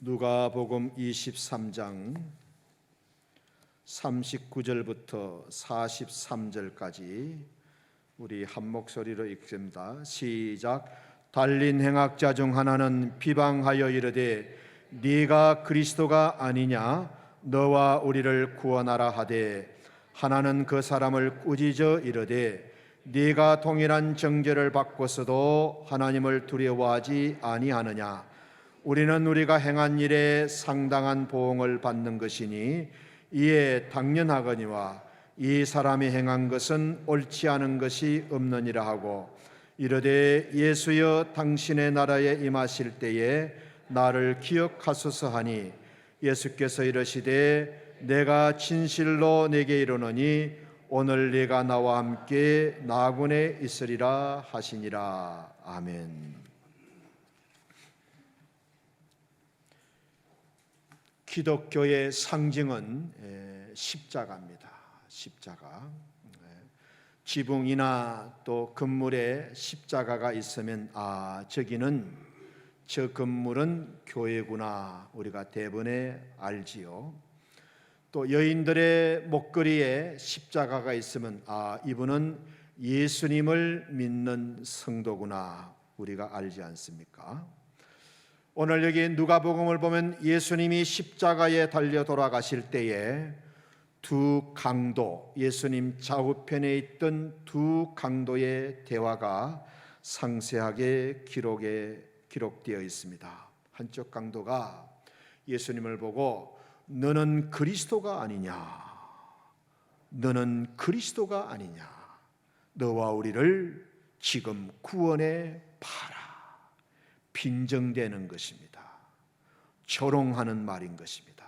누가복음 23장 39절부터 43절까지 우리 한 목소리로 읽습니다. 시작. 달린 행악자 중 하나는 비방하여 이르되 네가 그리스도가 아니냐 너와 우리를 구원하라 하되, 하나는 그 사람을 꾸짖어 이르되 네가 동일한 정죄를 받고서도 하나님을 두려워하지 아니하느냐. 우리는 우리가 행한 일에 상당한 보응을 받는 것이니 이에 당연하거니와 이 사람이 행한 것은 옳지 않은 것이 없느니라 하고, 이르되 예수여 당신의 나라에 임하실 때에 나를 기억하소서 하니, 예수께서 이르시되 내가 진실로 내게 이르노니 오늘 네가 나와 함께 나군에 있으리라 하시니라. 아멘. 기독교의 상징은 십자가입니다. 십자가. 지붕이나 또 건물에 십자가가 있으면 저기는 저 건물은 교회구나 우리가 대번에 알지요. 또 여인들의 목걸이에 십자가가 있으면 이분은 예수님을 믿는 성도구나 우리가 알지 않습니까? 오늘 여기 누가복음을 보면 예수님이 십자가에 달려 돌아가실 때에 두 강도, 예수님 좌우편에 있던 두 강도의 대화가 상세하게 기록되어 있습니다. 한쪽 강도가 예수님을 보고 너는 그리스도가 아니냐, 너는 그리스도가 아니냐, 너와 우리를 지금 구원해 파라. 빈정대는 것입니다. 조롱하는 말인 것입니다.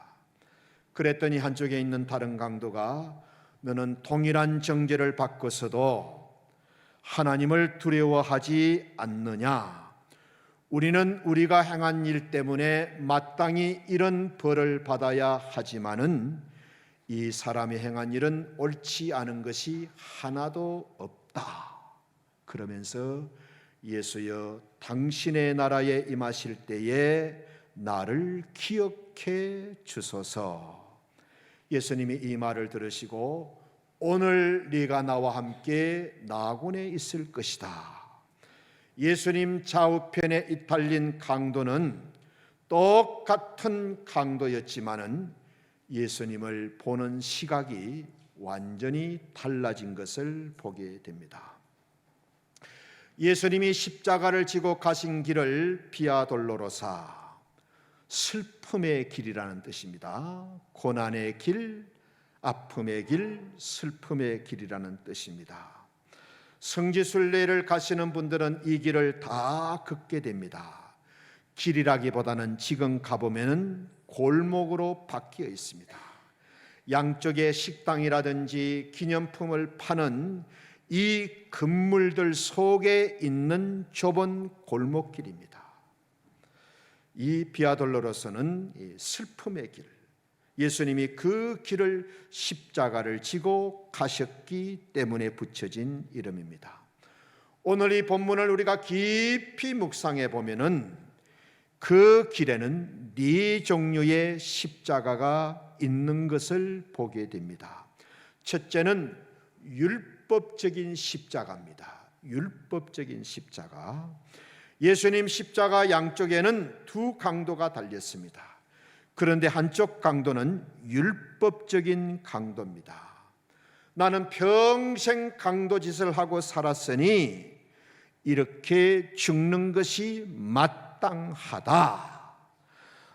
그랬더니 한쪽에 있는 다른 강도가 너는 동일한 정죄를 받고서도 하나님을 두려워하지 않느냐. 우리는 우리가 행한 일 때문에 마땅히 이런 벌을 받아야 하지만은 이 사람이 행한 일은 옳지 않은 것이 하나도 없다. 그러면서 예수여 당신의 나라에 임하실 때에 나를 기억해 주소서. 예수님이 이 말을 들으시고 오늘 네가 나와 함께 나군에 있을 것이다. 예수님 좌우편에 달린 강도는 똑같은 강도였지만은 예수님을 보는 시각이 완전히 달라진 것을 보게 됩니다. 예수님이 십자가를 지고 가신 길을 비아 돌로로사, 슬픔의 길이라는 뜻입니다. 고난의 길, 아픔의 길, 슬픔의 길이라는 뜻입니다. 성지순례를 가시는 분들은 이 길을 다 걷게 됩니다. 길이라기보다는 지금 가보면 골목으로 바뀌어 있습니다. 양쪽에 식당이라든지 기념품을 파는 이 건물들 속에 있는 좁은 골목길입니다. 이 비아돌로로서는 슬픔의 길, 예수님이 그 길을 십자가를 지고 가셨기 때문에 붙여진 이름입니다. 오늘 이 본문을 우리가 깊이 묵상해 보면은 그 길에는 네 종류의 십자가가 있는 것을 보게 됩니다. 첫째는 율법적인 십자가입니다. 율법적인 십자가. 예수님 십자가 양쪽에는 두 강도가 달렸습니다. 그런데 한쪽 강도는 율법적인 강도입니다. 나는 평생 강도 짓을 하고 살았으니 이렇게 죽는 것이 마땅하다.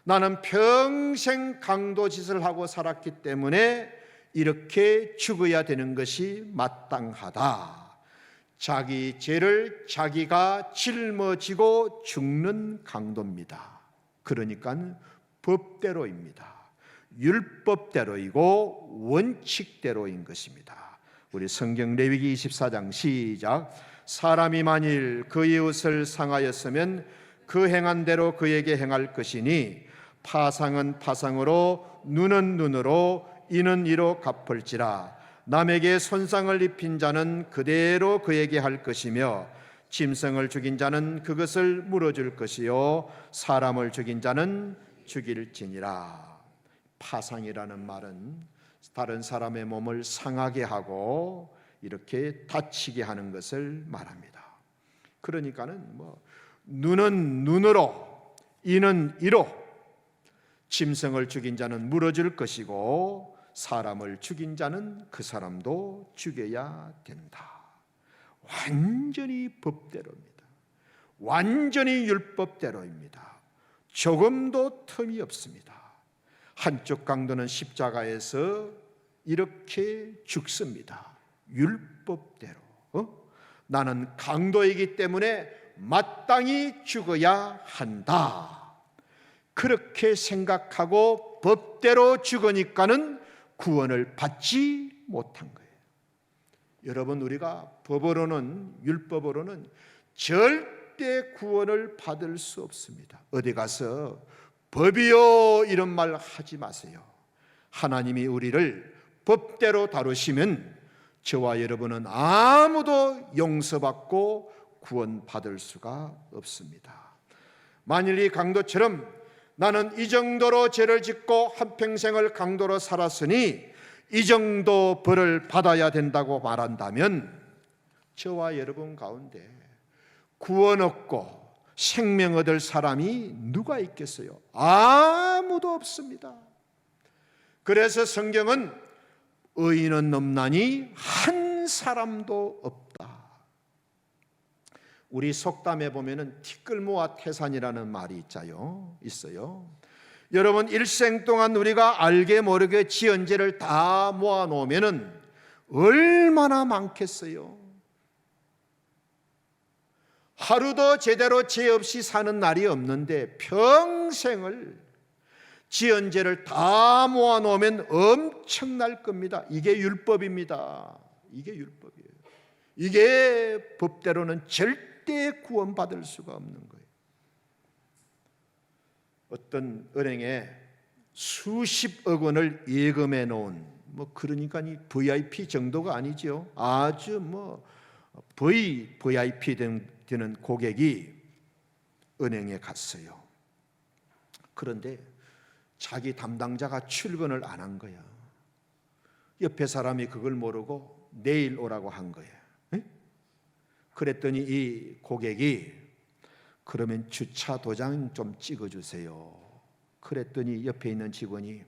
나는 평생 강도 짓을 하고 살았기 때문에 이렇게 죽어야 되는 것이 마땅하다. 자기 죄를 자기가 짊어지고 죽는 강도입니다. 그러니까 법대로입니다. 율법대로이고 원칙대로인 것입니다. 우리 성경 레위기 24장 시작. 사람이 만일 그 이웃을 상하였으면 그 행한 대로 그에게 행할 것이니 파상은 파상으로 눈은 눈으로 이는 이로 갚을지라. 남에게 손상을 입힌 자는 그대로 그에게 할 것이며 짐승을 죽인 자는 그것을 물어줄 것이요 사람을 죽인 자는 죽일지니라. 파상이라는 말은 다른 사람의 몸을 상하게 하고 이렇게 다치게 하는 것을 말합니다. 그러니까는 눈은 눈으로, 이는 이로, 짐승을 죽인 자는 물어줄 것이고 사람을 죽인 자는 그 사람도 죽여야 된다. 완전히 법대로입니다. 완전히 율법대로입니다. 조금도 틈이 없습니다. 한쪽 강도는 십자가에서 이렇게 죽습니다. 율법대로. 나는 강도이기 때문에 마땅히 죽어야 한다. 그렇게 생각하고 법대로 죽으니까는 구원을 받지 못한 거예요. 여러분, 우리가 법으로는, 율법으로는 절대 구원을 받을 수 없습니다. 어디 가서 법이요 이런 말 하지 마세요. 하나님이 우리를 법대로 다루시면 저와 여러분은 아무도 용서받고 구원받을 수가 없습니다. 만일 이 강도처럼 나는 이 정도로 죄를 짓고 한평생을 강도로 살았으니 이 정도 벌을 받아야 된다고 말한다면 저와 여러분 가운데 구원 얻고 생명 얻을 사람이 누가 있겠어요? 아무도 없습니다. 그래서 성경은 의인은 없나니 한 사람도 없다. 우리 속담에 보면은 티끌모아 태산이라는 말이 있어요. 여러분, 일생 동안 우리가 알게 모르게 지은 죄를 다 모아놓으면은 얼마나 많겠어요? 하루도 제대로 죄 없이 사는 날이 없는데 평생을 지은 죄를 다 모아놓으면 엄청날 겁니다. 이게 율법입니다. 이게 율법이에요. 이게 법대로는 절대 구원받을 수가 없는 거예요. 어떤 은행에 수십억 원을 예금해 놓은 그러니까 이 VIP 정도가 아니죠. 아주 VIP 되는 고객이 은행에 갔어요. 그런데 자기 담당자가 출근을 안 한 거야. 옆에 사람이 그걸 모르고 내일 오라고 한 거예요. 그랬더니 이 고객이 그러면 주차 도장 좀 찍어주세요. 그랬더니 옆에 있는 직원이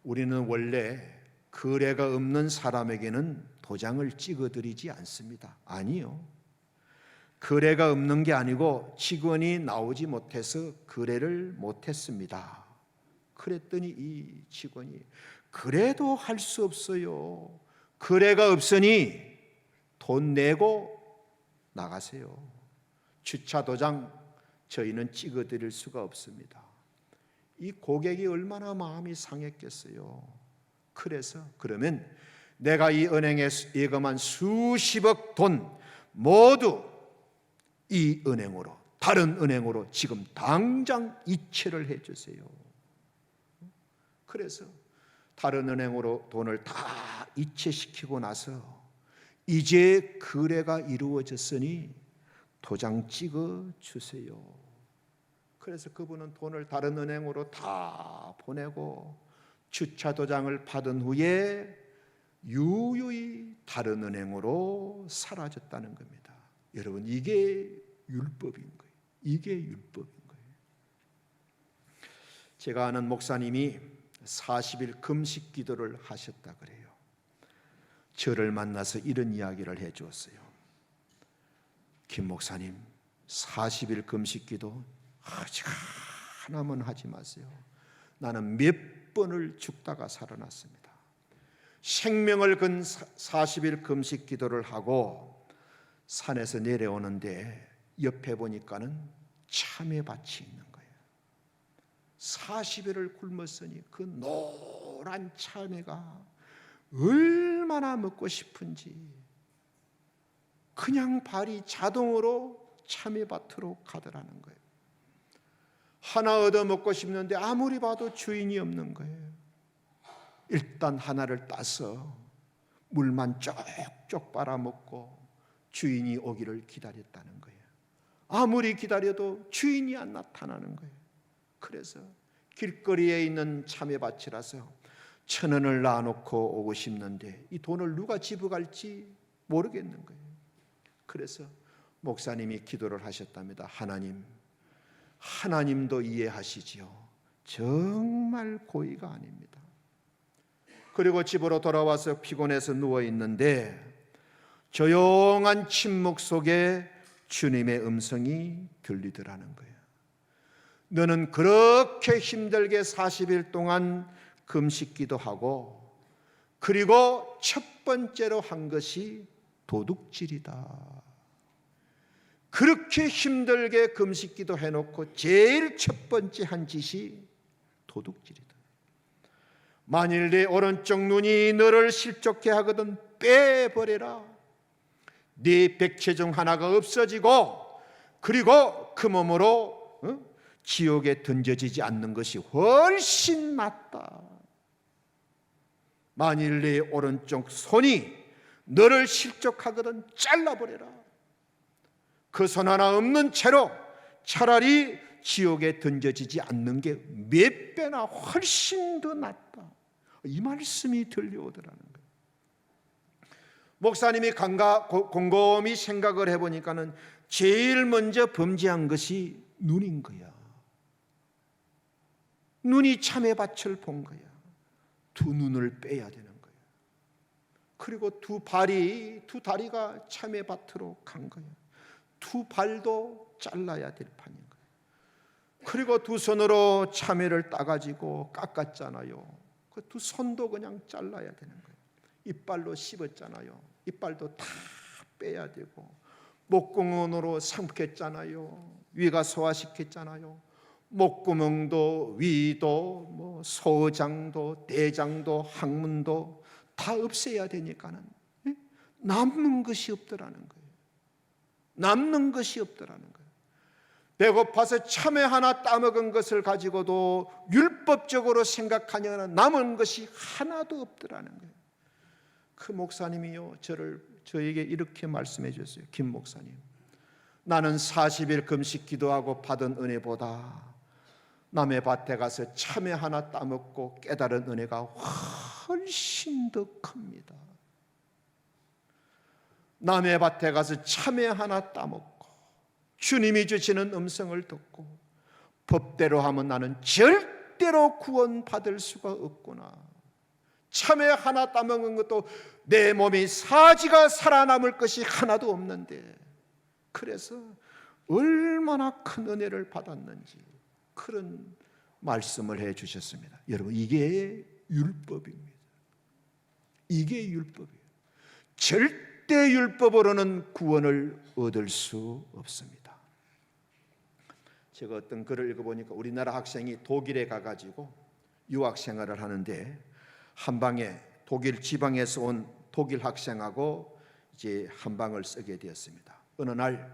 우리는 원래 거래가 없는 사람에게는 도장을 찍어드리지 않습니다. 아니요. 거래가 없는 게 아니고 직원이 나오지 못해서 거래를 못했습니다. 그랬더니 이 직원이 그래도 할 수 없어요. 거래가 없으니 돈 내고 나가세요. 주차 도장 저희는 찍어드릴 수가 없습니다. 이 고객이 얼마나 마음이 상했겠어요. 그래서 그러면 내가 이 은행에 예금한 수십억 돈 모두 이 은행으로, 다른 은행으로 지금 당장 이체를 해주세요. 그래서 다른 은행으로 돈을 다 이체시키고 나서 이제 거래가 이루어졌으니 도장 찍어 주세요. 그래서 그분은 돈을 다른 은행으로 다 보내고 주차 도장을 받은 후에 유유히 다른 은행으로 사라졌다는 겁니다. 여러분, 이게 율법인 거예요. 이게 율법인 거예요. 제가 아는 목사님이 40일 금식 기도를 하셨다 그래요. 저를 만나서 이런 이야기를 해 주었어요. 김 목사님, 40일 금식 기도 아직 하나만 하지 마세요. 나는 몇 번을 죽다가 살아났습니다. 생명을 건 40일 금식 기도를 하고 산에서 내려오는데 옆에 보니까는 참외밭이 있는 거예요. 40일을 굶었으니 그 노란 참외가 얼마나 먹고 싶은지 그냥 발이 자동으로 참외밭으로 가더라는 거예요. 하나 얻어 먹고 싶는데 아무리 봐도 주인이 없는 거예요. 일단 하나를 따서 물만 쪽쪽 빨아먹고 주인이 오기를 기다렸다는 거예요. 아무리 기다려도 주인이 안 나타나는 거예요. 그래서 길거리에 있는 참외밭이라서 1,000원을 놔놓고 오고 싶는데 이 돈을 누가 집어갈지 모르겠는 거예요. 그래서 목사님이 기도를 하셨답니다. 하나님도 이해하시지요. 정말 고의가 아닙니다. 그리고 집으로 돌아와서 피곤해서 누워있는데 조용한 침묵 속에 주님의 음성이 들리더라는 거예요. 너는 그렇게 힘들게 40일 동안 금식기도 하고 그리고 첫 번째로 한 것이 도둑질이다. 그렇게 힘들게 금식기도 해놓고 제일 첫 번째 한 짓이 도둑질이다. 만일 네 오른쪽 눈이 너를 실족해 하거든 빼버려라. 네 백체 중 하나가 없어지고 그리고 그 몸으로 지옥에 던져지지 않는 것이 훨씬 낫다. 만일 네 오른쪽 손이 너를 실족하거든 잘라버려라. 그 손 하나 없는 채로 차라리 지옥에 던져지지 않는 게 몇 배나 훨씬 더 낫다. 이 말씀이 들려오더라는 거예요. 목사님이 곰곰이 생각을 해보니까는 제일 먼저 범죄한 것이 눈인 거야. 눈이 참외밭을 본 거야. 두 눈을 빼야 되는 거야. 그리고 두 다리가 참외밭으로 간 거야. 두 발도 잘라야 될 판인 거야. 그리고 두 손으로 참외를 따가지고 깎았잖아요. 그 두 손도 그냥 잘라야 되는 거예요. 이빨로 씹었잖아요. 이빨도 다 빼야 되고 목구멍으로 삼켰잖아요. 위가 소화시켰잖아요. 목구멍도 위도 소장도 대장도 항문도 다 없애야 되니까는 남는 것이 없더라는 거예요. 남는 것이 없더라는 거예요. 배고파서 참외 하나 따먹은 것을 가지고도 율법적으로 생각하냐는 남은 것이 하나도 없더라는 거예요. 그 목사님이요 저에게 이렇게 말씀해 주셨어요. 김 목사님, 나는 40일 금식 기도하고 받은 은혜보다 남의 밭에 가서 참외 하나 따먹고 깨달은 은혜가 훨씬 더 큽니다. 남의 밭에 가서 참외 하나 따먹고 주님이 주시는 음성을 듣고 법대로 하면 나는 절대로 구원받을 수가 없구나. 참외 하나 따먹은 것도 내 몸이 사지가 살아남을 것이 하나도 없는데, 그래서 얼마나 큰 은혜를 받았는지 그런 말씀을 해 주셨습니다. 여러분, 이게 율법입니다. 이게 율법이에요. 절대 율법으로는 구원을 얻을 수 없습니다. 제가 어떤 글을 읽어보니까 우리나라 학생이 독일에 가가지고 유학생활을 하는데 한방에 독일 지방에서 온 독일 학생하고 이제 한방을 쓰게 되었습니다. 어느 날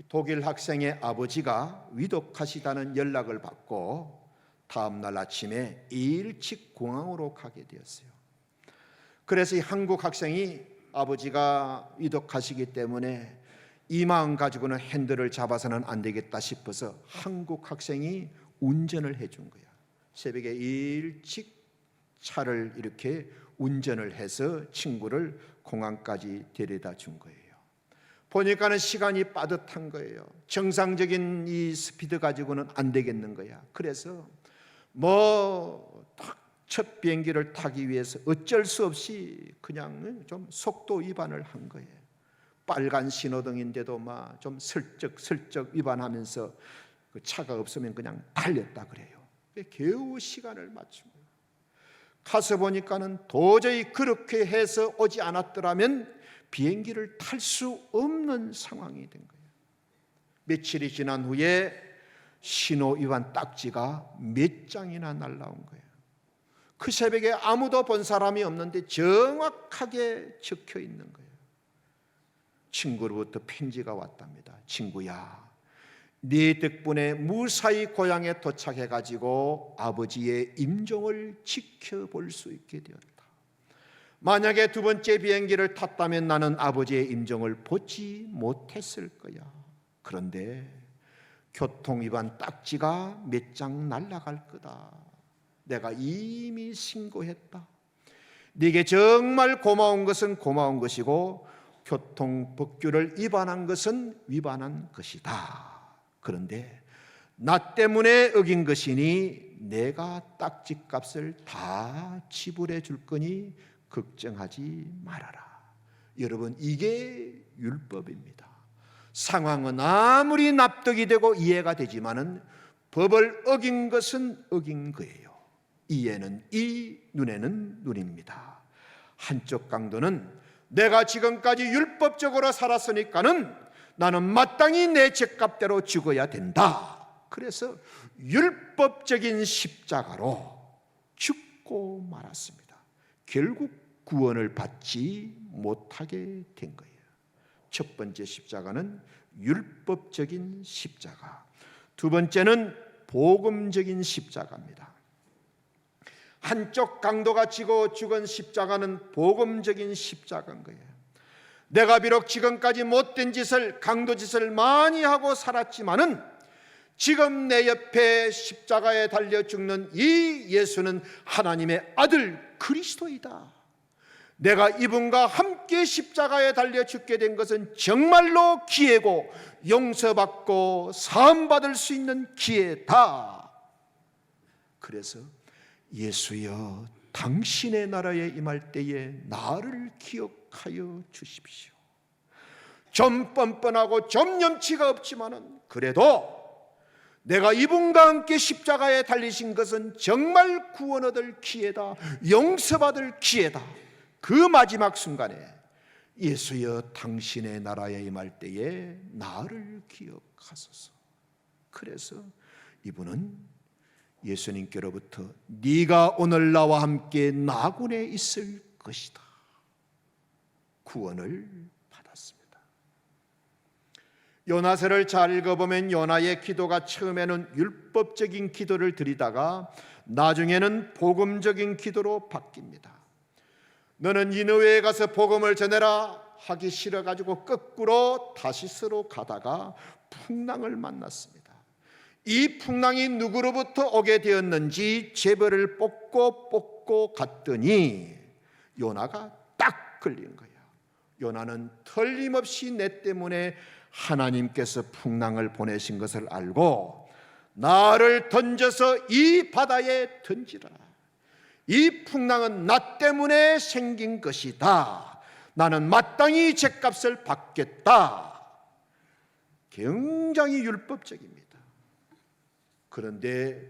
독일 학생의 아버지가 위독하시다는 연락을 받고 다음 날 아침에 일찍 공항으로 가게 되었어요. 그래서 이 한국 학생이 아버지가 위독하시기 때문에 이 마음 가지고는 핸들을 잡아서는 안 되겠다 싶어서 한국 학생이 운전을 해준 거야. 새벽에 일찍 차를 이렇게 운전을 해서 친구를 공항까지 데려다 준 거예요. 보니까는 시간이 빠듯한 거예요. 정상적인 이 스피드 가지고는 안 되겠는 거야. 그래서 첫 비행기를 타기 위해서 어쩔 수 없이 그냥 좀 속도 위반을 한 거예요. 빨간 신호등인데도 좀 슬쩍 위반하면서 그 차가 없으면 그냥 달렸다 그래요. 겨우 시간을 맞춘 거예요. 가서 보니까는 도저히 그렇게 해서 오지 않았더라면 비행기를 탈 수 없는 상황이 된 거예요. 며칠이 지난 후에 신호 위반 딱지가 몇 장이나 날라온 거예요. 그 새벽에 아무도 본 사람이 없는데 정확하게 적혀 있는 거예요. 친구로부터 편지가 왔답니다. 친구야, 네 덕분에 무사히 고향에 도착해가지고 아버지의 임종을 지켜볼 수 있게 되었다. 만약에 두 번째 비행기를 탔다면 나는 아버지의 임종을 보지 못했을 거야. 그런데 교통위반 딱지가 몇 장 날아갈 거다. 내가 이미 신고했다. 네게 정말 고마운 것은 고마운 것이고 교통법규를 위반한 것은 위반한 것이다. 그런데 나 때문에 어긴 것이니 내가 딱지값을 다 지불해 줄 거니 걱정하지 말아라. 여러분, 이게 율법입니다. 상황은 아무리 납득이 되고 이해가 되지만은 법을 어긴 것은 어긴 거예요. 이에는 이, 눈에는 눈입니다. 한쪽 강도는 내가 지금까지 율법적으로 살았으니까는 나는 마땅히 내 죄값대로 죽어야 된다. 그래서 율법적인 십자가로 죽고 말았습니다. 결국 구원을 받지 못하게 된 거예요. 첫 번째 십자가는 율법적인 십자가, 두 번째는 복음적인 십자가입니다. 한쪽 강도가 지고 죽은 십자가는 복음적인 십자가인 거예요. 내가 비록 지금까지 못된 짓을, 강도 짓을 많이 하고 살았지만은 지금 내 옆에 십자가에 달려 죽는 이 예수는 하나님의 아들 그리스도이다. 내가 이분과 함께 십자가에 달려 죽게 된 것은 정말로 기회고 용서받고 사함받을 수 있는 기회다. 그래서 예수여, 당신의 나라에 임할 때에 나를 기억하여 주십시오. 좀 뻔뻔하고 좀 염치가 없지만은 그래도 내가 이분과 함께 십자가에 달리신 것은 정말 구원 얻을 기회다, 용서받을 기회다. 그 마지막 순간에 예수여, 당신의 나라에 임할 때에 나를 기억하소서. 그래서 이분은 예수님께로부터 네가 오늘 나와 함께 나군에 있을 것이다, 구원을 받았습니다. 요나서를 잘 읽어보면 요나의 기도가 처음에는 율법적인 기도를 드리다가 나중에는 복음적인 기도로 바뀝니다. 너는 니느웨에 가서 복음을 전해라 하기 싫어가지고 거꾸로 다시스로 가다가 풍랑을 만났습니다. 이 풍랑이 누구로부터 오게 되었는지 제벌을 뽑고 갔더니 요나가 딱 걸린 거예요. 요나는 틀림없이 내 때문에 하나님께서 풍랑을 보내신 것을 알고 나를 던져서 이 바다에 던지라. 이 풍랑은 나 때문에 생긴 것이다. 나는 마땅히 죗값을 받겠다. 굉장히 율법적입니다. 그런데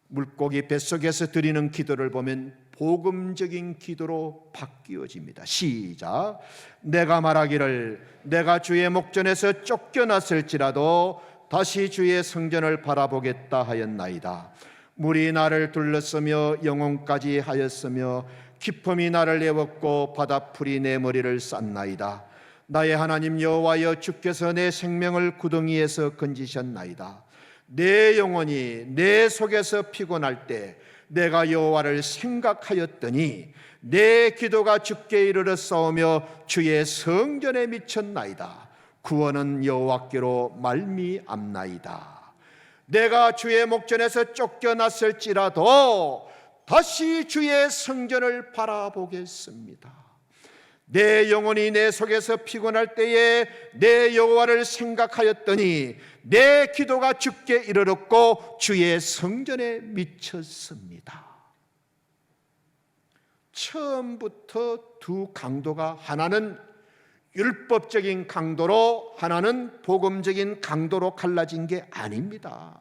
물고기 뱃속에서 드리는 기도를 보면 복음적인 기도로 바뀌어집니다. 시작. 내가 말하기를 내가 주의 목전에서 쫓겨났을지라도 다시 주의 성전을 바라보겠다 하였나이다. 물이 나를 둘렀으며 영혼까지 하였으며 기품이 나를 내었고 바다풀이 내 머리를 쌌나이다. 나의 하나님 여호와여, 주께서 내 생명을 구덩이에서 건지셨나이다. 내 영혼이 내 속에서 피곤할 때 내가 여호와를 생각하였더니 내 기도가 주께 이르렀사오며 주의 성전에 미쳤나이다. 구원은 여호와께로 말미암나이다. 내가 주의 목전에서 쫓겨났을지라도 다시 주의 성전을 바라보겠습니다. 내 영혼이 내 속에서 피곤할 때에 내 여호와를 생각하였더니 내 기도가 주께 이르렀고 주의 성전에 미쳤습니다. 처음부터 두 강도가 하나는 율법적인 강도로 하나는 복음적인 강도로 갈라진 게 아닙니다.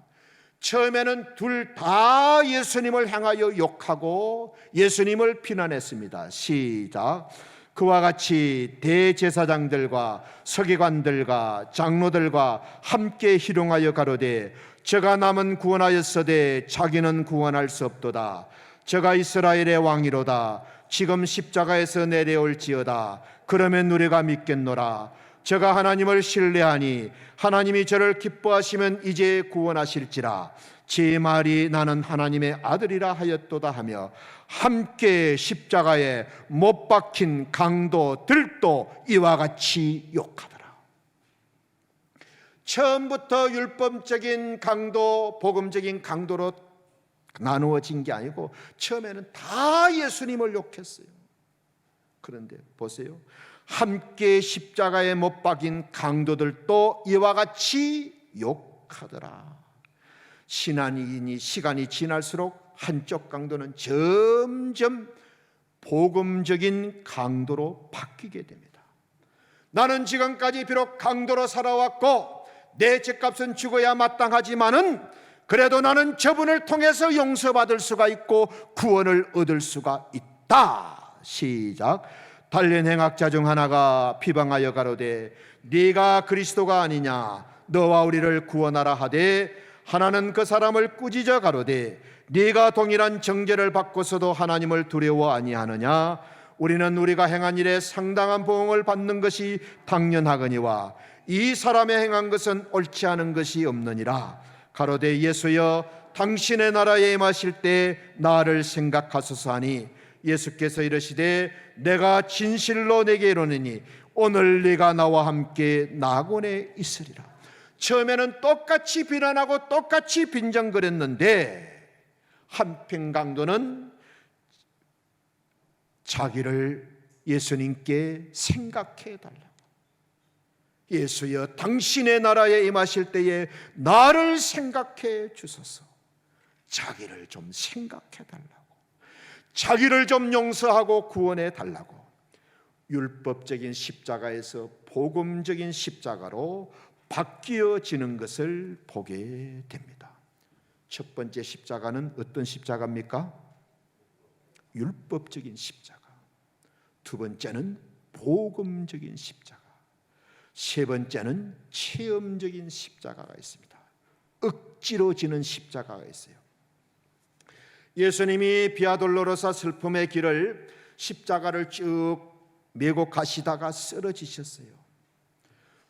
처음에는 둘 다 예수님을 향하여 욕하고 예수님을 비난했습니다. 시작. 그와 같이 대제사장들과 서기관들과 장로들과 함께 희롱하여 가로되 저가 남은 구원하였으되 자기는 구원할 수 없도다. 저가 이스라엘의 왕이로다. 지금 십자가에서 내려올지어다. 그러면 우리가 믿겠노라. 저가 하나님을 신뢰하니 하나님이 저를 기뻐하시면 이제 구원하실지라. 제 말이 나는 하나님의 아들이라 하였도다 하며 함께 십자가에 못 박힌 강도들도 이와 같이 욕하더라. 처음부터 율법적인 강도, 복음적인 강도로 나누어진 게 아니고 처음에는 다 예수님을 욕했어요. 그런데 보세요, 함께 십자가에 못 박인 강도들도 이와 같이 욕하더라. 시간이 지날수록 한쪽 강도는 점점 복음적인 강도로 바뀌게 됩니다. 나는 지금까지 비록 강도로 살아왔고 내 죄값은 죽어야 마땅하지만은 그래도 나는 저분을 통해서 용서받을 수가 있고 구원을 얻을 수가 있다. 시작. 단련 행학자 중 하나가 비방하여 가로되 네가 그리스도가 아니냐, 너와 우리를 구원하라 하되, 하나는 그 사람을 꾸짖어 가로되 네가 동일한 정죄를 받고서도 하나님을 두려워 아니하느냐? 우리는 우리가 행한 일에 상당한 보응을 받는 것이 당연하거니와 이 사람의 행한 것은 옳지 않은 것이 없느니라. 가로되 예수여, 당신의 나라에 임하실 때 나를 생각하소서 하니, 예수께서 이르시되 내가 진실로 내게 이르노니 오늘 네가 나와 함께 낙원에 있으리라. 처음에는 똑같이 비난하고 똑같이 빈정거렸는데 한편 강도는 자기를 예수님께 생각해 달라고, 예수여 당신의 나라에 임하실 때에 나를 생각해 주소서, 자기를 좀 생각해 달라고, 자기를 좀 용서하고 구원해 달라고 율법적인 십자가에서 복음적인 십자가로 바뀌어지는 것을 보게 됩니다. 첫 번째 십자가는 어떤 십자가입니까? 율법적인 십자가. 두 번째는 복음적인 십자가. 세 번째는 체험적인 십자가가 있습니다. 억지로 지는 십자가가 있어요. 예수님이 비아돌로로사 슬픔의 길을 십자가를 쭉 메고 가시다가 쓰러지셨어요.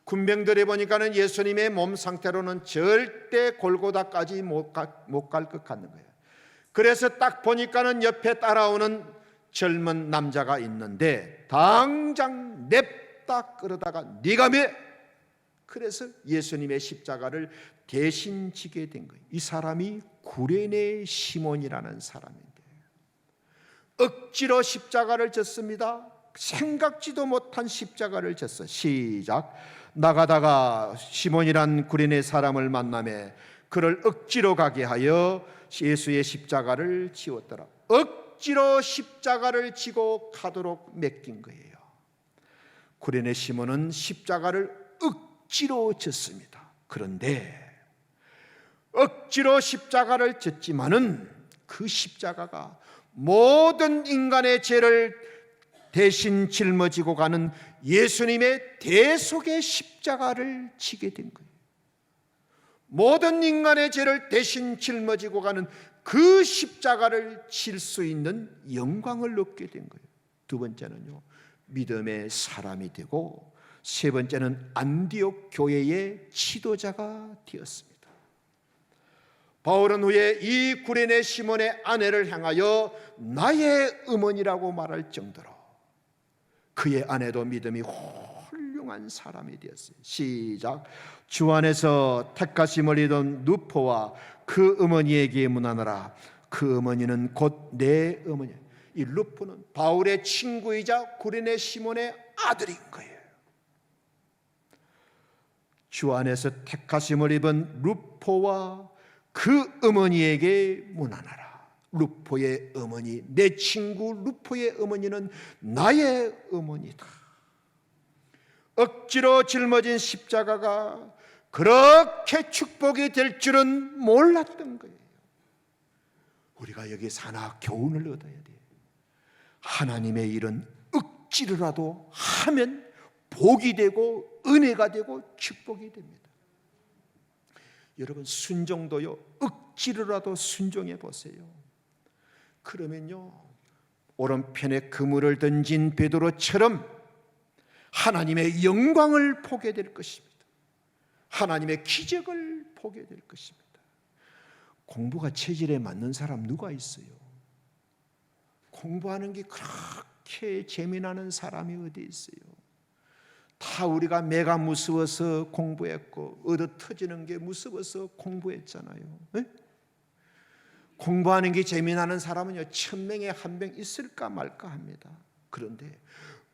군병들이 보니까는 예수님의 몸 상태로는 절대 골고다까지 못 갈 것 같는 거예요. 그래서 딱 보니까는 옆에 따라오는 젊은 남자가 있는데 당장 냅다 끌어다가 네가 매! 그래서 예수님의 십자가를 대신 지게 된 거예요. 이 사람이 구레네 시몬이라는 사람인데 억지로 십자가를 졌습니다. 생각지도 못한 십자가를 졌어. 시작. 나가다가 시몬이란 구레네 사람을 만나매 그를 억지로 가게 하여 예수의 십자가를 지웠더라. 억지로 십자가를 지고 가도록 맡긴 거예요. 구레네 시몬은 십자가를 억지로 졌습니다. 그런데 억지로 십자가를 졌지만은 그 십자가가 모든 인간의 죄를 대신 짊어지고 가는 예수님의 대속의 십자가를 지게 된 거예요. 모든 인간의 죄를 대신 짊어지고 가는 그 십자가를 질 수 있는 영광을 얻게 된 거예요. 두 번째는요, 믿음의 사람이 되고, 세 번째는 안디옥 교회의 지도자가 되었습니다. 바울은 후에 이 구레네 시몬의 아내를 향하여 나의 어머니라고 말할 정도로 그의 아내도 믿음이 훌륭한 사람이 되었어요. 시작. 주 안에서 택하심을 입은 누포와 그 어머니에게 문하노라. 그 어머니는 곧 내 어머니. 이 루포는 바울의 친구이자 구레네 시몬의 아들인 거예요. 주 안에서 택하심을 입은 루포와 그 어머니에게 문하노라. 루포의 어머니, 내 친구 루포의 어머니는 나의 어머니다. 억지로 짊어진 십자가가 그렇게 축복이 될 줄은 몰랐던 거예요. 우리가 여기서 하나 교훈을 얻어야 돼요. 하나님의 일은 억지로라도 하면 복이 되고 은혜가 되고 축복이 됩니다. 여러분, 순종도요, 억지로라도 순종해 보세요. 그러면요, 오른편에 그물을 던진 베드로처럼 하나님의 영광을 보게 될 것입니다. 하나님의 기적을 보게 될 것입니다. 공부가 체질에 맞는 사람 누가 있어요? 공부하는 게 그렇게 재미나는 사람이 어디 있어요? 다 우리가 매가 무서워서 공부했고 얻어 터지는 게 무서워서 공부했잖아요. 네? 공부하는 게 재미나는 사람은요 1000명에 1명 있을까 말까 합니다. 그런데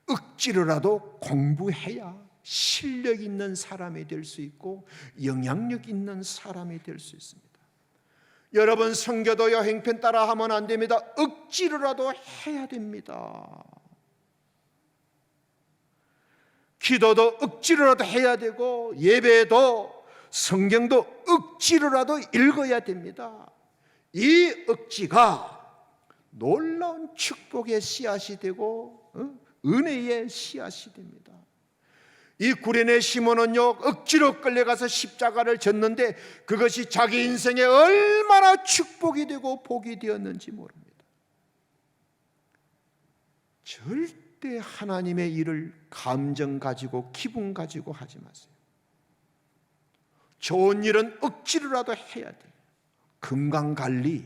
억지로라도 공부해야 실력 있는 사람이 될 수 있고 영향력 있는 사람이 될 수 있습니다. 여러분, 선교도 여행편 따라 하면 안 됩니다. 억지로라도 해야 됩니다. 기도도 억지로라도 해야 되고 예배도 성경도 억지로라도 읽어야 됩니다. 이 억지가 놀라운 축복의 씨앗이 되고 은혜의 씨앗이 됩니다. 이 구레네 시몬은요 억지로 끌려가서 십자가를 졌는데 그것이 자기 인생에 얼마나 축복이 되고 복이 되었는지 모릅니다. 절대 하나님의 일을 감정 가지고 기분 가지고 하지 마세요. 좋은 일은 억지로라도 해야 돼요. 건강관리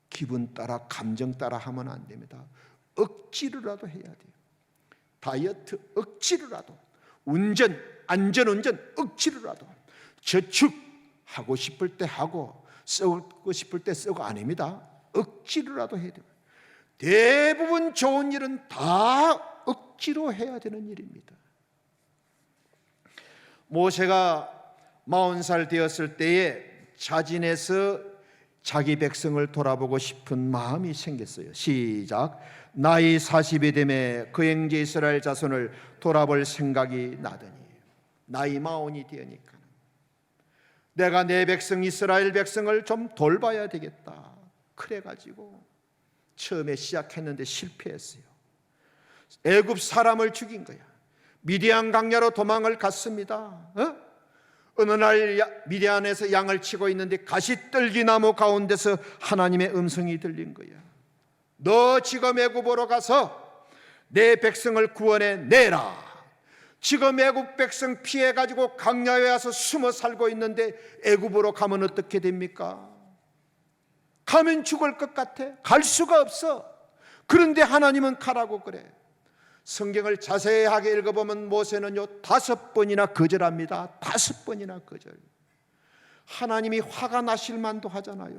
기분 따라 감정 따라 하면 안 됩니다. 억지로라도 해야 돼요. 다이어트 억지로라도, 운전, 안전운전 억지로라도, 저축하고 싶을 때 하고 쓰고 싶을 때 쓰고 아닙니다. 억지로라도 해야 돼요. 대부분 좋은 일은 다 억지로 해야 되는 일입니다. 모세가 40살 되었을 때에 자진해서 자기 백성을 돌아보고 싶은 마음이 생겼어요. 시작. 나이 40이 되매 그 형제 이스라엘 자손을 돌아볼 생각이 나더니, 나이 40이 되니까 내가 내 백성 이스라엘 백성을 좀 돌봐야 되겠다. 그래가지고 처음에 시작했는데 실패했어요. 애굽 사람을 죽인 거야. 미디안 강야로 도망을 갔습니다. 어느 날 미디안에서 양을 치고 있는데 가시떨기나무 가운데서 하나님의 음성이 들린 거야. 너 지금 애굽으로 가서 내 백성을 구원해 내라. 지금 애굽 백성 피해가지고 강야에 와서 숨어 살고 있는데 애굽으로 가면 어떻게 됩니까? 가면 죽을 것 같아. 갈 수가 없어. 그런데 하나님은 가라고 그래. 성경을 자세하게 읽어보면 모세는요 5번이나 거절합니다. 5번이나 거절. 하나님이 화가 나실 만도 하잖아요.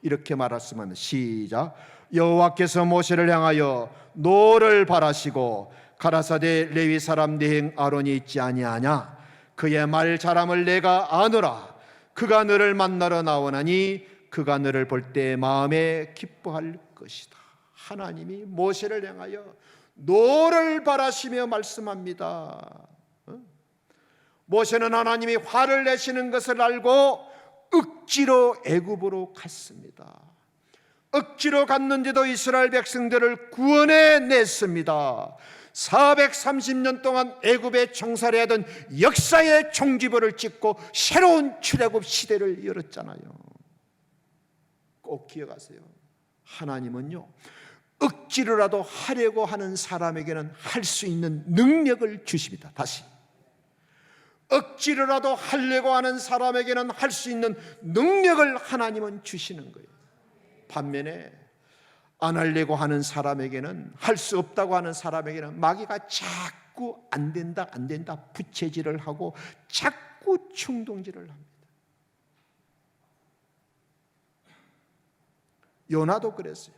이렇게 말했으면 시작. 여호와께서 모세를 향하여 노를 바라시고 가라사대 레위 사람 네행 아론이 있지 아니하냐? 그의 말 잘함을 내가 아노라. 그가 너를 만나러 나오나니 그가 너를 볼 때 마음에 기뻐할 것이다. 하나님이 모세를 향하여 노를 바라시며 말씀합니다. 모세는 하나님이 화를 내시는 것을 알고 억지로 애굽으로 갔습니다. 억지로 갔는데도 이스라엘 백성들을 구원해 냈습니다. 430년 동안 애굽에 종살이하던 역사의 종지부를 찍고 새로운 출애굽 시대를 열었잖아요. 꼭 기억하세요. 하나님은요 억지로라도 하려고 하는 사람에게는 할 수 있는 능력을 주십니다. 다시, 억지로라도 하려고 하는 사람에게는 할 수 있는 능력을 하나님은 주시는 거예요. 반면에 안 하려고 하는 사람에게는, 할 수 없다고 하는 사람에게는 마귀가 자꾸 안 된다 부채질을 하고 자꾸 충동질을 합니다. 요나도 그랬어요.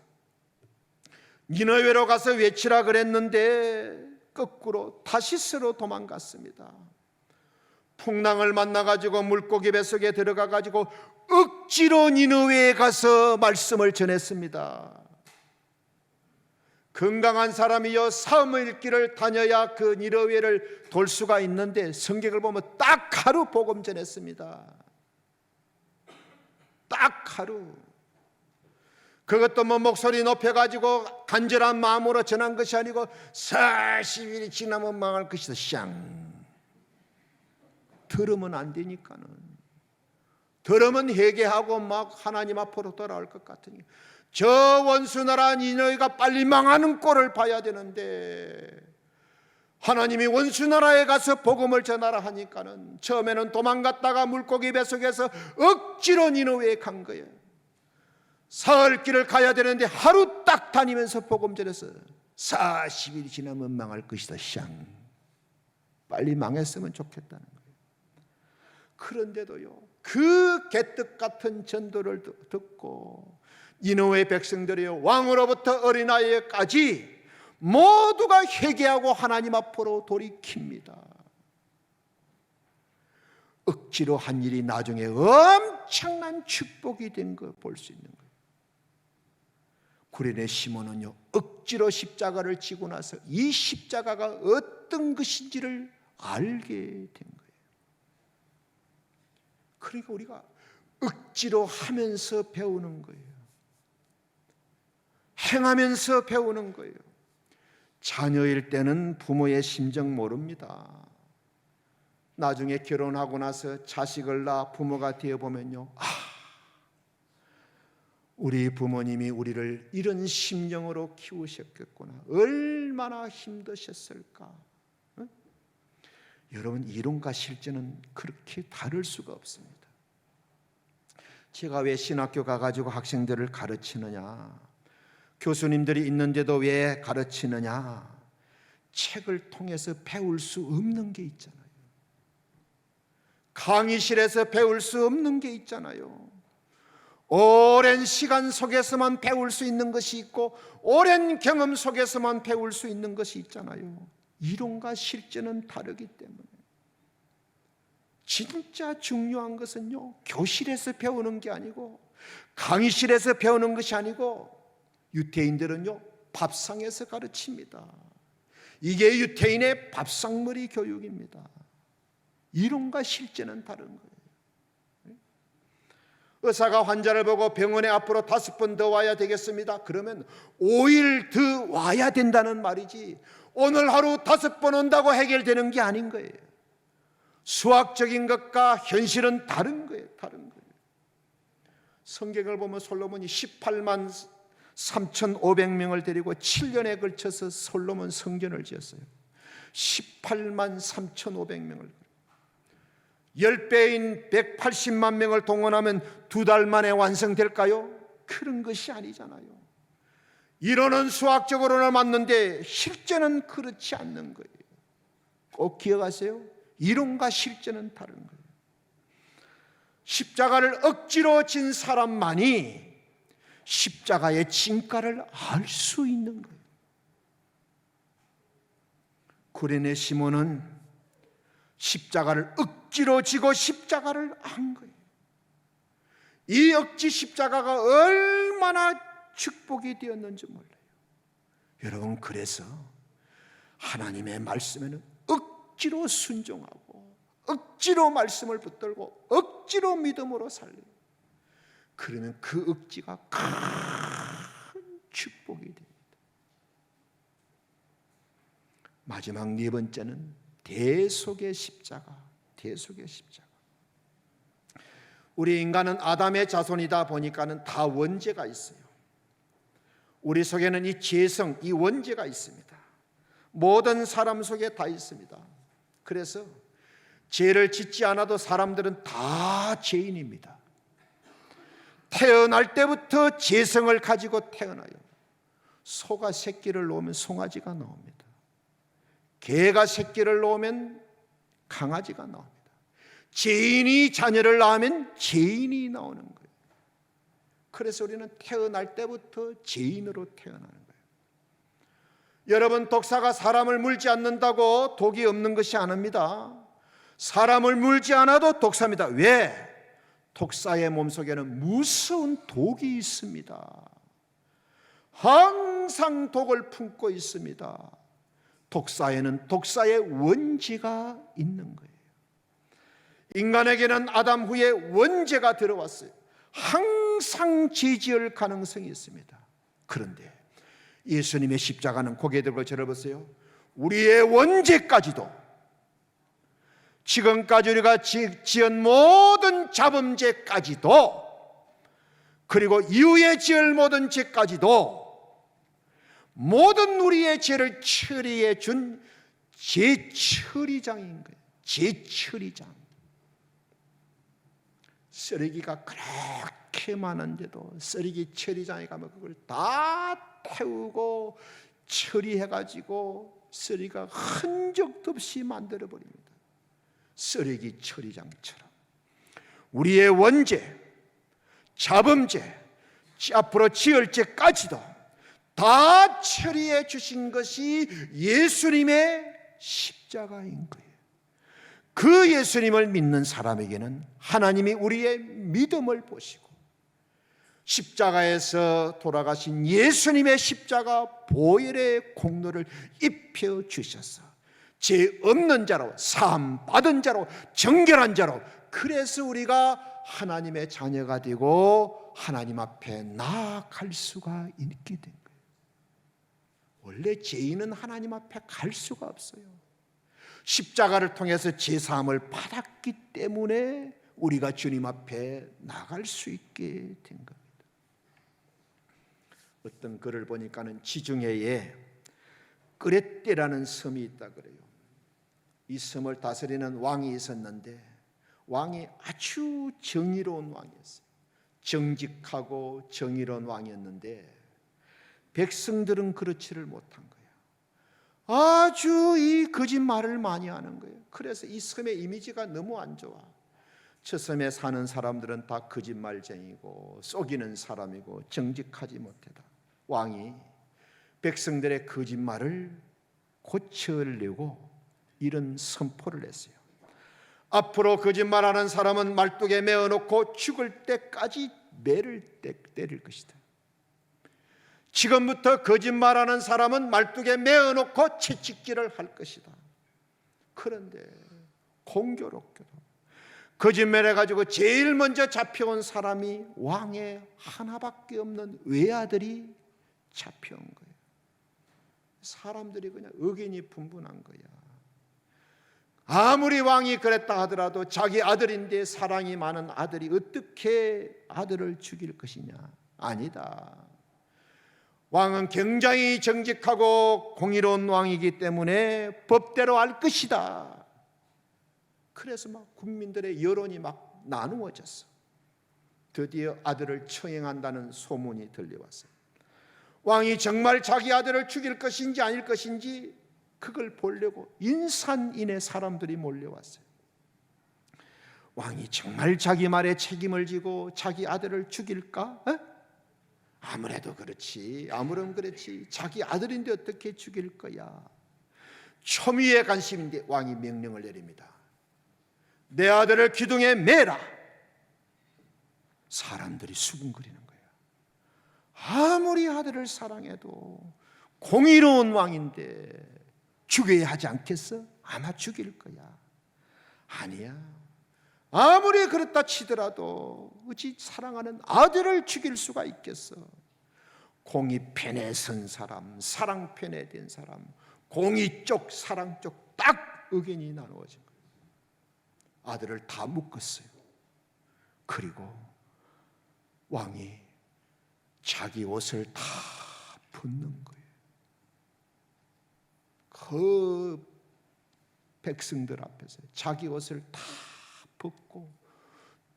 니느웨로 가서 외치라 그랬는데 거꾸로 다시스로 도망갔습니다. 풍랑을 만나가지고 물고기 뱃속에 들어가가지고 억지로 니느웨에 가서 말씀을 전했습니다. 건강한 사람이요 사흘 길을 다녀야 그 니느웨를 돌 수가 있는데 성경을 보면 딱 하루 복음 전했습니다. 딱 하루. 그것도 뭐 목소리 높여가지고 간절한 마음으로 전한 것이 아니고 40일이 지나면 망할 것이다. 샹. 들으면 안 되니까는. 들으면 회개하고 막 하나님 앞으로 돌아올 것 같으니 저 원수 나라 니느웨가 빨리 망하는 꼴을 봐야 되는데 하나님이 원수 나라에 가서 복음을 전하라 하니까는 처음에는 도망갔다가 물고기 뱃속에서 억지로 니느웨에 간 거예요. 사흘 길을 가야 되는데 하루 딱 다니면서 복음 전해서 40일이 지나면 망할 것이다. 샹. 빨리 망했으면 좋겠다는 거예요. 그런데도요, 그 개떡 같은 전도를 듣고 니느웨 백성들이요, 왕으로부터 어린아이까지 모두가 회개하고 하나님 앞으로 돌이킵니다. 억지로 한 일이 나중에 엄청난 축복이 된 거 볼 수 있는 거예요. 구레네 시몬은요, 억지로 십자가를 지고 나서 이 십자가가 어떤 것인지를 알게 된 거예요. 그러니까 우리가 억지로 하면서 배우는 거예요. 행하면서 배우는 거예요. 자녀일 때는 부모의 심정 모릅니다. 나중에 결혼하고 나서 자식을 낳아 부모가 되어보면요, 우리 부모님이 우리를 이런 심정으로 키우셨겠구나, 얼마나 힘드셨을까. 여러분, 이론과 실제는 그렇게 다를 수가 없습니다. 제가 왜 신학교 가가지고 학생들을 가르치느냐, 교수님들이 있는데도 왜 가르치느냐, 책을 통해서 배울 수 없는 게 있잖아요. 강의실에서 배울 수 없는 게 있잖아요. 오랜 시간 속에서만 배울 수 있는 것이 있고, 오랜 경험 속에서만 배울 수 있는 것이 있잖아요. 이론과 실제는 다르기 때문에 진짜 중요한 것은요, 교실에서 배우는 게 아니고, 강의실에서 배우는 것이 아니고, 유태인들은요, 밥상에서 가르칩니다. 이게 유태인의 밥상머리 교육입니다. 이론과 실제는 다른 거예요. 의사가 환자를 보고 병원에 앞으로 5번 더 와야 되겠습니다. 그러면 5일 더 와야 된다는 말이지, 오늘 하루 5번 온다고 해결되는 게 아닌 거예요. 수학적인 것과 현실은 다른 거예요. 다른 거예요. 성경을 보면 솔로몬이 18만 3,500명을 데리고 7년에 걸쳐서 솔로몬 성전을 지었어요. 18만 3,500명을. 10배인 180만 명을 동원하면 2달 만에 완성될까요? 그런 것이 아니잖아요. 이론은 수학적으로는 맞는데 실제는 그렇지 않는 거예요. 꼭 기억하세요. 이론과 실제는 다른 거예요. 십자가를 억지로 진 사람만이 십자가의 진가를 알 수 있는 거예요. 구레네 시몬은 십자가를 억지로 지고 십자가를 안 거예요. 이 억지 십자가가 얼마나 축복이 되었는지 몰라요. 여러분, 그래서 하나님의 말씀에는 억지로 순종하고, 억지로 말씀을 붙들고, 억지로 믿음으로 살려요. 그러면 그 억지가 큰 축복이 됩니다. 마지막 4번째는 대속의 십자가. 대속의 십자가. 우리 인간은 아담의 자손이다 보니까는 다 원죄가 있어요. 우리 속에는 이 죄성, 이 원죄가 있습니다. 모든 사람 속에 다 있습니다. 그래서 죄를 짓지 않아도 사람들은 다 죄인입니다. 태어날 때부터 죄성을 가지고 태어나요. 소가 새끼를 놓으면 송아지가 나옵니다. 개가 새끼를 놓으면 강아지가 나옵니다. 죄인이 자녀를 낳으면 죄인이 나오는 거예요. 그래서 우리는 태어날 때부터 죄인으로 태어나는 거예요. 여러분, 독사가 사람을 물지 않는다고 독이 없는 것이 아닙니다. 사람을 물지 않아도 독사입니다. 왜? 독사의 몸속에는 무서운 독이 있습니다. 항상 독을 품고 있습니다. 독사에는 독사의 원죄가 있는 거예요. 인간에게는 아담 후에 원죄가 들어왔어요. 항상 죄지을 가능성이 있습니다. 그런데 예수님의 십자가는 고개 들고 저를 보세요. 우리의 원죄까지도, 지금까지 우리가 지은 모든 자범죄까지도, 그리고 이후에 지을 모든 죄까지도, 모든 우리의 죄를 처리해 준 죄처리장인 거예요. 죄처리장. 쓰레기가 그렇게 많은데도 쓰레기 처리장에 가면 그걸 다 태우고 처리해가지고 쓰리가 흔적도 없이 만들어버립니다. 쓰레기 처리장처럼 우리의 원죄, 자범죄, 앞으로 지을 죄까지도 다 처리해 주신 것이 예수님의 십자가인 거예요. 그 예수님을 믿는 사람에게는 하나님이 우리의 믿음을 보시고 십자가에서 돌아가신 예수님의 십자가 보혈의 공로를 입혀 주셔서 죄 없는 자로, 사함 받은 자로, 정결한 자로, 그래서 우리가 하나님의 자녀가 되고 하나님 앞에 나아갈 수가 있게 된 거예요. 원래 죄인은 하나님 앞에 갈 수가 없어요. 십자가를 통해서 죄 사함을 받았기 때문에 우리가 주님 앞에 나갈 수 있게 된 겁니다. 어떤 글을 보니까는 지중해에 끄레떼라는 섬이 있다 그래요. 이 섬을 다스리는 왕이 있었는데 왕이 아주 정의로운 왕이었어요. 정직하고 정의로운 왕이었는데 백성들은 그렇지를 못한 거예요. 아주 이 거짓말을 많이 하는 거예요. 그래서 이 섬의 이미지가 너무 안 좋아. 저 섬에 사는 사람들은 다 거짓말쟁이고 속이는 사람이고 정직하지 못하다. 왕이 백성들의 거짓말을 고쳐내고 이런 선포를 했어요. 앞으로 거짓말하는 사람은 말뚝에 메어놓고 죽을 때까지 매를 때릴 것이다. 지금부터 거짓말하는 사람은 말뚝에 메어놓고 채찍질을 할 것이다. 그런데 공교롭게도 거짓말해가지고 제일 먼저 잡혀온 사람이 왕의 하나밖에 없는 외아들이 잡혀온 거예요. 사람들이 그냥 의견이 분분한 거야. 아무리 왕이 그랬다 하더라도 자기 아들인데 사랑이 많은 아들이 어떻게 아들을 죽일 것이냐? 아니다. 왕은 굉장히 정직하고 공의로운 왕이기 때문에 법대로 할 것이다. 그래서 막 국민들의 여론이 막 나누어졌어. 드디어 아들을 처형한다는 소문이 들려왔어요. 왕이 정말 자기 아들을 죽일 것인지 아닐 것인지 그걸 보려고 인산인해 사람들이 몰려왔어요. 왕이 정말 자기 말에 책임을 지고 자기 아들을 죽일까? 아무래도 그렇지. 아무런 그렇지. 자기 아들인데 어떻게 죽일 거야? 초미의 관심인데 왕이 명령을 내립니다. 내 아들을 기둥에 매라. 사람들이 수군거리는 거예요. 아무리 아들을 사랑해도 공의로운 왕인데 죽여야 하지 않겠어? 아마 죽일 거야. 아니야. 아무리 그렇다 치더라도 어찌 사랑하는 아들을 죽일 수가 있겠어? 공의 편에 선 사람, 사랑 편에 된 사람, 공의 쪽, 사랑 쪽 딱 의견이 나누어진 거예요. 아들을 다 묶었어요. 그리고 왕이 자기 옷을 다 벗는 거예요. 그 백성들 앞에서 자기 옷을 다 벗고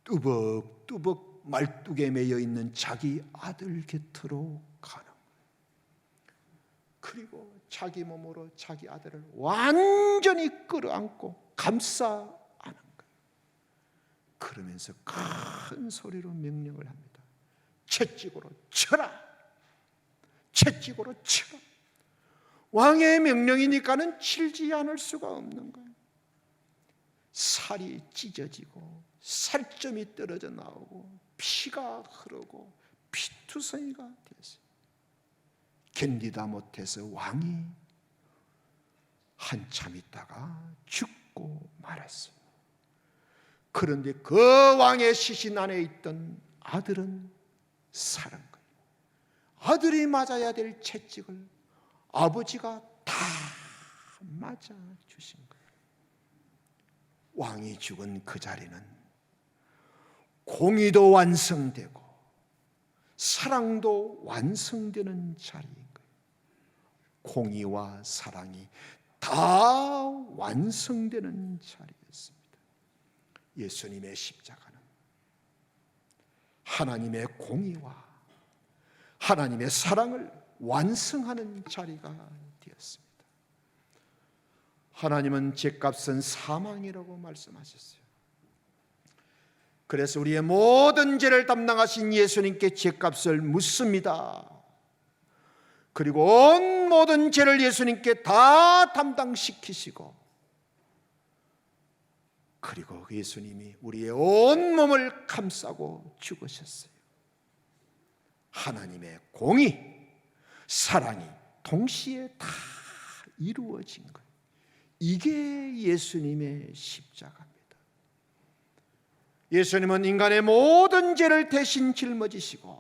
뚜벅뚜벅 말뚝에 매여 있는 자기 아들 곁으로 가는 거예요. 그리고 자기 몸으로 자기 아들을 완전히 끌어안고 감싸 안은 거예요. 그러면서 큰 소리로 명령을 합니다. 채찍으로 쳐라. 채찍으로 쳐라. 왕의 명령이니까는 치지 않을 수가 없는 거예요. 살이 찢어지고 살점이 떨어져 나오고 피가 흐르고 피투성이가 되었어요. 견디다 못해서 왕이 한참 있다가 죽고 말았어요. 그런데 그 왕의 시신 안에 있던 아들은 살은 거예요. 아들이 맞아야 될 채찍을 아버지가 다 맞아 주신 거예요. 왕이 죽은 그 자리는 공의도 완성되고 사랑도 완성되는 자리인 거예요. 공의와 사랑이 다 완성되는 자리였습니다. 예수님의 십자가는 하나님의 공의와 하나님의 사랑을 완성하는 자리가 되었습니다. 하나님은 죄값은 사망이라고 말씀하셨어요. 그래서 우리의 모든 죄를 담당하신 예수님께 죄값을 묻습니다. 그리고 온 모든 죄를 예수님께 다 담당시키시고, 그리고 예수님이 우리의 온 몸을 감싸고 죽으셨어요. 하나님의 공의, 사랑이 동시에 다 이루어진 거예요. 이게 예수님의 십자가입니다. 예수님은 인간의 모든 죄를 대신 짊어지시고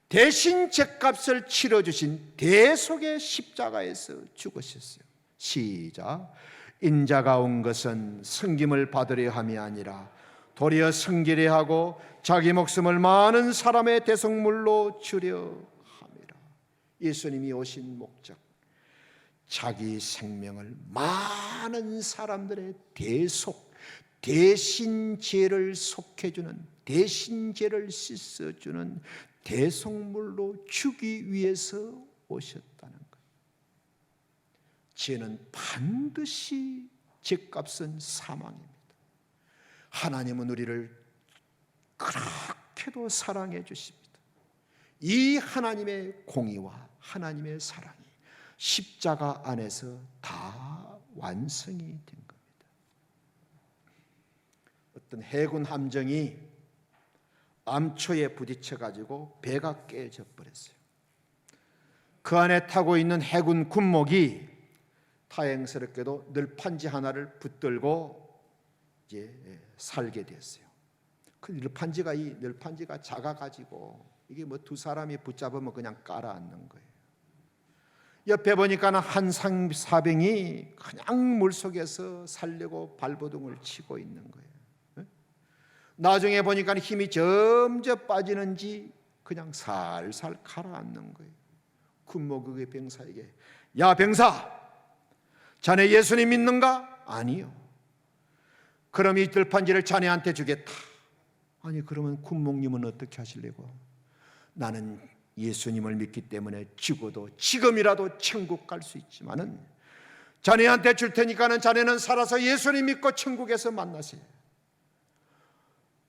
대신 죄값을 치러주신 대속의 십자가에서 죽으셨어요. 시작. 인자가 온 것은 섬김을 받으려 함이 아니라 도리어 섬기려 하고 자기 목숨을 많은 사람의 대속물로 주려 함이라. 예수님이 오신 목적, 자기 생명을 많은 사람들의 대신 죄를 속해주는, 대신 죄를 씻어주는 대속물로 주기 위해서 오셨다는 거예요. 죄는 반드시, 죄값은 사망입니다. 하나님은 우리를 그렇게도 사랑해 주십니다. 이 하나님의 공의와 하나님의 사랑이 십자가 안에서 다 완성이 된 겁니다. 어떤 해군 함정이 암초에 부딪혀 가지고 배가 깨져 버렸어요. 그 안에 타고 있는 해군 군목이 다행스럽게도 늘판지 하나를 붙들고 이제 살게 됐어요. 그 늘판지가 작아 가지고 이게 뭐 두 사람이 붙잡으면 그냥 깔아앉는 거예요. 옆에 보니까는 한 사병이 그냥 물속에서 살려고 발버둥을 치고 있는 거예요. 나중에 보니까 힘이 점점 빠지는지 그냥 살살 가라앉는 거예요. 군목의 병사에게, 야 병사, 자네 예수님 믿는가? 아니요. 그럼 이 들판지를 자네한테 주겠다. 아니 그러면 군목님은 어떻게 하실래고? 나는 예수님을 믿기 때문에 죽어도 지금이라도 천국 갈 수 있지만은 자네한테 줄 테니까는 자네는 살아서 예수님 믿고 천국에서 만나세요.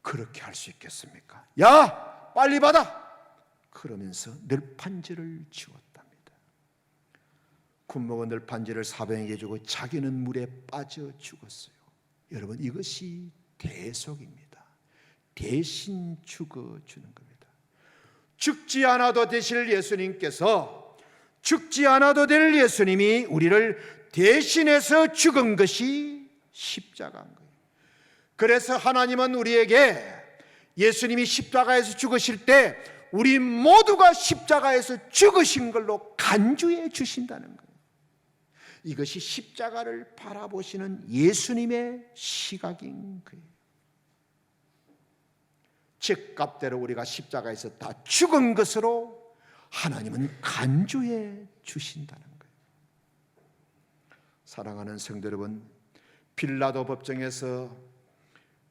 그렇게 할 수 있겠습니까? 야 빨리 받아! 그러면서 늘판지를 주었답니다. 군목은 늘판지를 사병에게 주고 자기는 물에 빠져 죽었어요. 여러분, 이것이 대속입니다. 대신 죽어주는 겁니다. 죽지 않아도 되실 예수님께서, 죽지 않아도 될 예수님이 우리를 대신해서 죽은 것이 십자가인 거예요. 그래서 하나님은 우리에게 예수님이 십자가에서 죽으실 때 우리 모두가 십자가에서 죽으신 걸로 간주해 주신다는 거예요. 이것이 십자가를 바라보시는 예수님의 시각인 거예요. 죄값대로 우리가 십자가에서 다 죽은 것으로 하나님은 간주해 주신다는 거예요. 사랑하는 성도 여러분, 빌라도 법정에서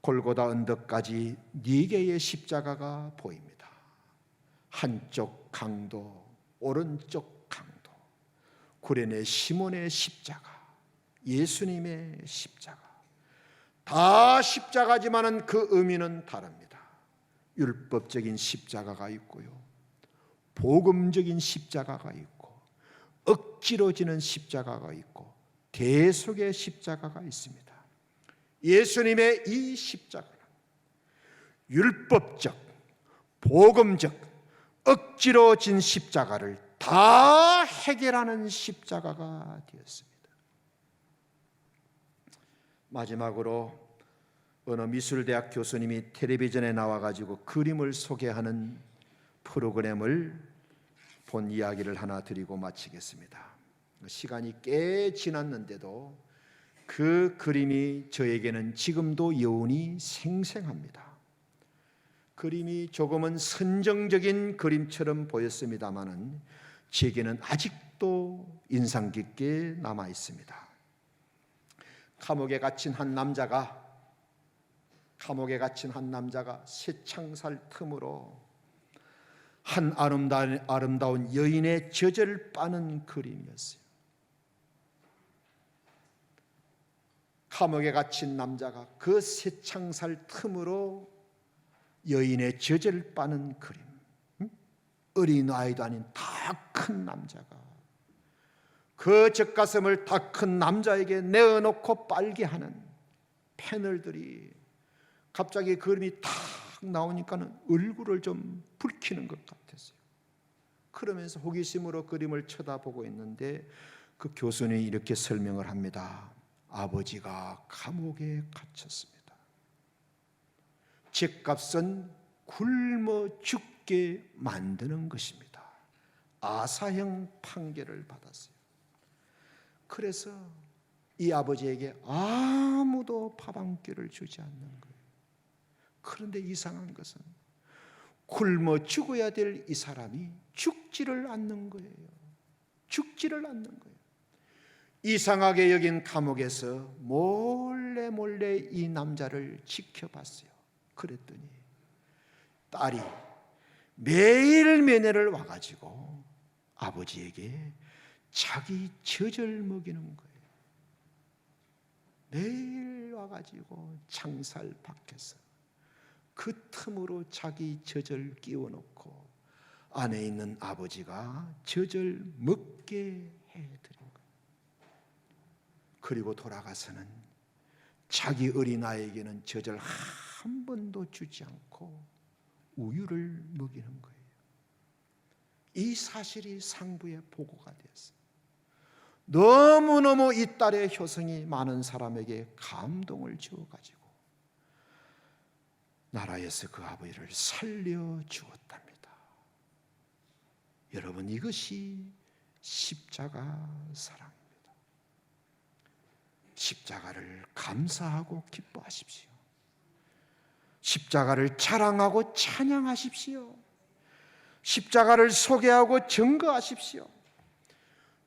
골고다 언덕까지 4개의 십자가가 보입니다. 한쪽 강도, 오른쪽 강도, 구레네 시몬의 십자가, 예수님의 십자가. 다 십자가지만은 그 의미는 다릅니다. 율법적인 십자가가 있고요, 복음적인 십자가가 있고, 억지로 지는 십자가가 있고, 대속의 십자가가 있습니다. 예수님의 이 십자가는 율법적, 복음적, 억지로 진 십자가를 다 해결하는 십자가가 되었습니다. 마지막으로 어느 미술대학 교수님이 텔레비전에 나와가지고 그림을 소개하는 프로그램을 본 이야기를 하나 드리고 마치겠습니다. 시간이 꽤 지났는데도 그 그림이 저에게는 지금도 여운이 생생합니다. 그림이 조금은 선정적인 그림처럼 보였습니다마는 제게는 아직도 인상 깊게 남아 있습니다. 감옥에 갇힌 한 남자가 쇠창살 틈으로 한 아름다운 여인의 젖을 빠는 그림이었어요. 감옥에 갇힌 남자가 그 새창살 틈으로 여인의 젖을 빠는 그림, 어린아이도 아닌 다 큰 남자가 그 젖가슴을 다 큰 남자에게 내어놓고 빨게 하는 패널들이 갑자기 그림이 탁 나오니까는 얼굴을 좀 붉히는 것 같았어요. 그러면서 호기심으로 그림을 쳐다보고 있는데 그 교수님이 이렇게 설명을 합니다. 아버지가 감옥에 갇혔습니다. 죗값은 굶어 죽게 만드는 것입니다. 아사형 판결을 받았어요. 그래서 이 아버지에게 아무도 밥 한 끼를 주지 않는 거예요. 그런데 이상한 것은 굶어 죽어야 될 이 사람이 죽지를 않는 거예요. 죽지를 않는 거예요. 이상하게 여긴 감옥에서 몰래 이 남자를 지켜봤어요. 그랬더니 딸이 매일 면회를 와가지고 아버지에게 자기 젖을 먹이는 거예요. 매일 와가지고 창살 밖에서 그 틈으로 자기 젖을 끼워놓고 안에 있는 아버지가 젖을 먹게 해드린 거예요. 그리고 돌아가서는 자기 어린아이에게는 젖을 한 번도 주지 않고 우유를 먹이는 거예요. 이 사실이 상부에 보고가 되었어요. 너무너무 이 딸의 효성이 많은 사람에게 감동을 주어가지고 나라에서 그 아버지를 살려주었답니다. 여러분, 이것이 십자가 사랑입니다. 십자가를 감사하고 기뻐하십시오. 십자가를 자랑하고 찬양하십시오. 십자가를 소개하고 증거하십시오.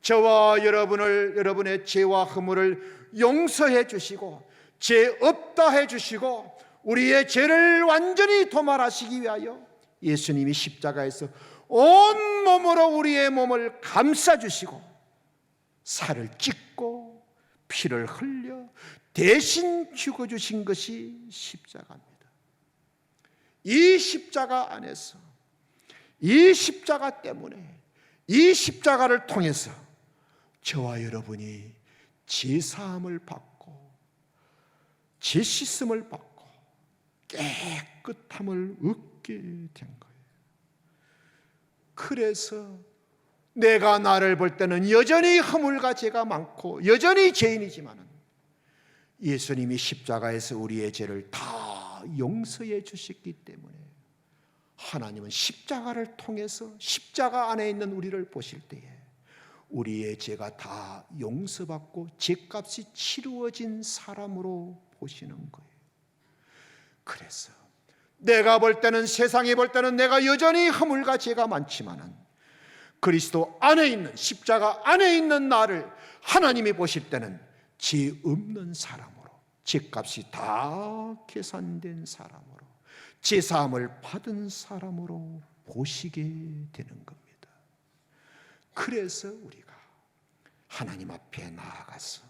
저와 여러분의 죄와 허물을 용서해 주시고 죄 없다 해 주시고 우리의 죄를 완전히 도말하시기 위하여 예수님이 십자가에서 온 몸으로 우리의 몸을 감싸 주시고 살을 찢고 피를 흘려 대신 죽어주신 것이 십자가입니다. 이 십자가 안에서, 이 십자가 때문에, 이 십자가를 통해서 저와 여러분이 제사함을 받고 죄 씻음을 받고 깨끗함을 얻게 된 거예요. 그래서 내가 나를 볼 때는 여전히 허물과 죄가 많고 여전히 죄인이지만 예수님이 십자가에서 우리의 죄를 다 용서해 주셨기 때문에 하나님은 십자가를 통해서 십자가 안에 있는 우리를 보실 때에 우리의 죄가 다 용서받고 죄값이 치루어진 사람으로 보시는 거예요. 그래서 내가 볼 때는, 세상이 볼 때는 내가 여전히 허물과 죄가 많지만은 그리스도 안에 있는, 십자가 안에 있는 나를 하나님이 보실 때는 죄 없는 사람으로, 죄값이 다 계산된 사람으로, 제사함을 받은 사람으로 보시게 되는 겁니다. 그래서 우리가 하나님 앞에 나아가서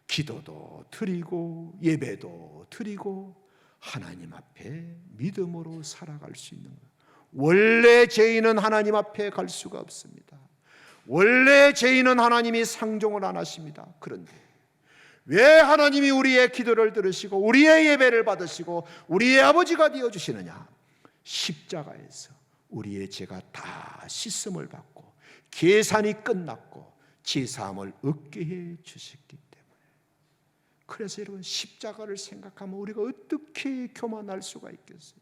기도도 드리고 예배도 드리고 하나님 앞에 믿음으로 살아갈 수 있는 거예요. 원래 죄인은 하나님 앞에 갈 수가 없습니다. 원래 죄인은 하나님이 상종을 안 하십니다. 그런데 왜 하나님이 우리의 기도를 들으시고 우리의 예배를 받으시고 우리의 아버지가 되어주시느냐? 십자가에서 우리의 죄가 다 씻음을 받고 계산이 끝났고 제사함을 얻게 해 주셨기 때문에. 그래서 여러분, 십자가를 생각하면 우리가 어떻게 교만할 수가 있겠어요?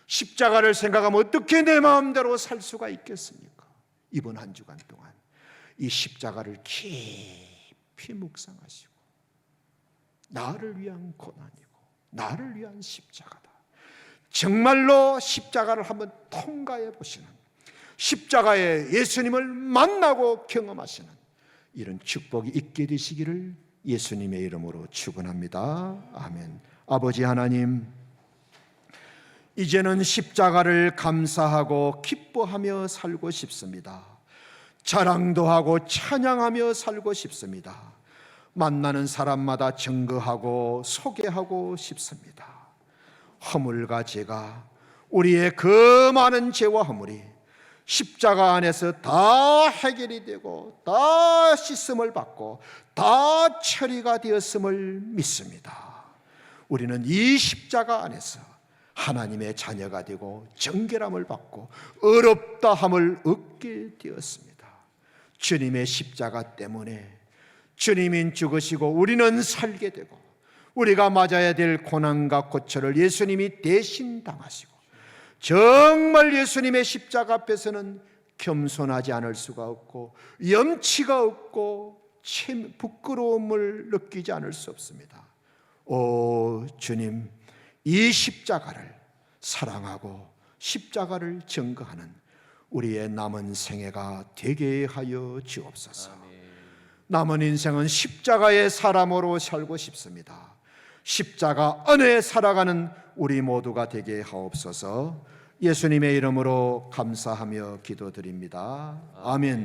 십자가를 생각하면 어떻게 내 마음대로 살 수가 있겠습니까? 이번 한 주간 동안 이 십자가를 깊이 묵상하시고 나를 위한 고난이고 나를 위한 십자가다, 정말로 십자가를 한번 통과해 보시는, 십자가에 예수님을 만나고 경험하시는 이런 축복이 있게 되시기를 예수님의 이름으로 축원합니다. 아멘. 아버지 하나님, 이제는 십자가를 감사하고 기뻐하며 살고 싶습니다. 자랑도 하고 찬양하며 살고 싶습니다. 만나는 사람마다 증거하고 소개하고 싶습니다. 허물과 죄가, 우리의 그 많은 죄와 허물이 십자가 안에서 다 해결이 되고 다 씻음을 받고 다 처리가 되었음을 믿습니다. 우리는 이 십자가 안에서 하나님의 자녀가 되고 정결함을 받고 의롭다함을 얻게 되었습니다. 주님의 십자가 때문에 주님이 죽으시고 우리는 살게 되고, 우리가 맞아야 될 고난과 고초를 예수님이 대신 당하시고, 정말 예수님의 십자가 앞에서는 겸손하지 않을 수가 없고 염치가 없고 부끄러움을 느끼지 않을 수 없습니다. 오 주님, 이 십자가를 사랑하고 십자가를 증거하는 우리의 남은 생애가 되게 하여 주옵소서. 남은 인생은 십자가의 사람으로 살고 싶습니다. 십자가 안에 살아가는 우리 모두가 되게 하옵소서. 예수님의 이름으로 감사하며 기도드립니다. 아멘.